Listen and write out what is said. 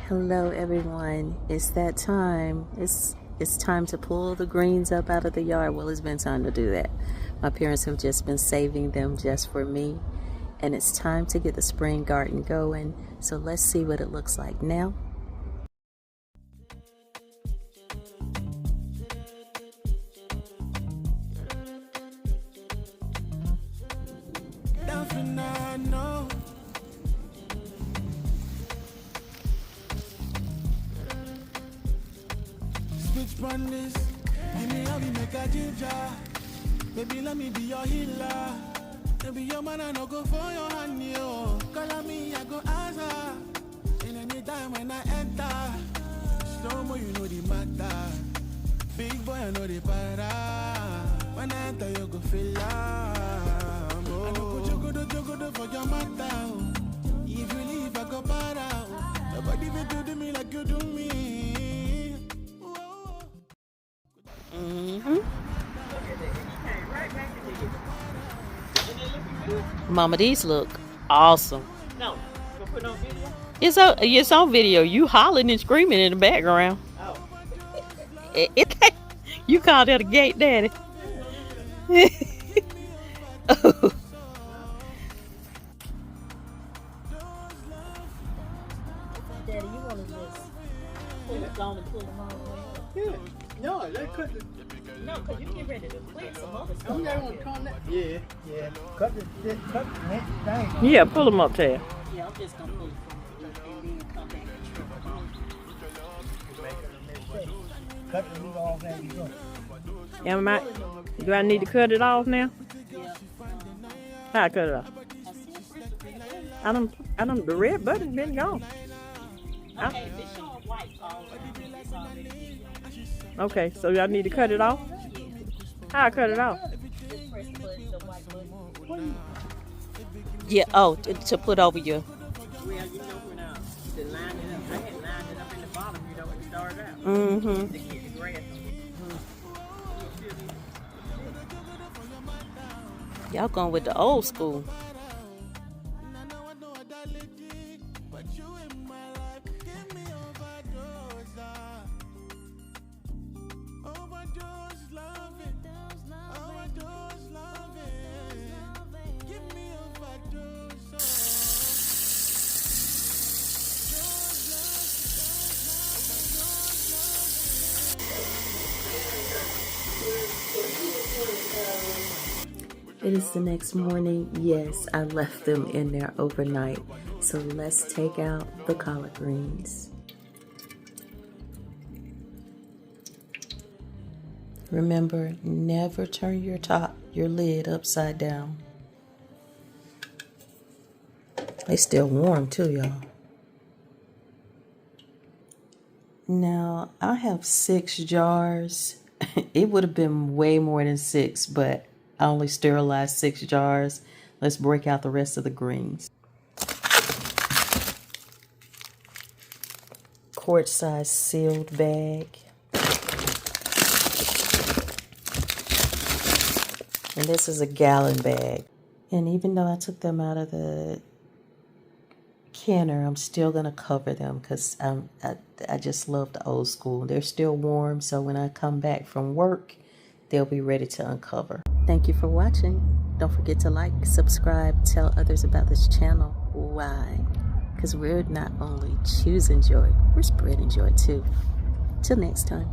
Hello everyone, it's that time. It's time to pull the greens up out of the yard. Well, it's been time to do that. My parents have just been saving them just for me, and it's time to get the spring garden going. So let's see what it looks like now. Run this, give me how we make a ginger. Baby, let me be your healer. Baby, your man, I no go for your hand, yo. Call on me, I go answer. And anytime when I enter, slow mo, you know the matter. Big boy, I know the para. When I enter, you go feel love. I know go jogo for your matter. If you leave, I go para. Nobody will do me like you do me. Mama, these look awesome. No, you put on video? It's on video. You hollering and screaming in the background. Oh. You call that a gate daddy. Oh. Daddy, you want to just pull it down and pull them all the way up? Yeah. No, they couldn't. No, because you get ready to plant some other stuff. Oh, they want to turn that. Yeah, yeah. Cut the next thing. Yeah, pull them up there. Yeah, I'm just going to pull it from and then come back and trim them off. Cut the root off there you go. Do I need to cut it off now? Yeah. How I cut it off? The red button been gone. Okay, this showing white already. It's already. Okay, so y'all need to cut it off? How I cut it off? Just press the white button. Yeah, to put over your... Well, you know when to line it up. I had lined it up in the bottom, you know, when it started out. Mm-hmm. To get the grass on. Y'all going with the old school. It is the next morning. Yes, I left them in there overnight. So let's take out the collard greens. Remember, never turn your lid upside down. They still warm too, y'all. Now, I have 6 jars. It would have been way more than 6, but I only sterilized 6 jars. Let's break out the rest of the greens. Quart size sealed bag. And this is a gallon bag. And even though I took them out of the canner, I'm still gonna cover them because I just love the old school. They're still warm, so when I come back from work, they'll be ready to uncover. Thank you for watching. Don't forget to like, subscribe, tell others about this channel. Why? Because we're not only choosing joy, we're spreading joy too. Till next time.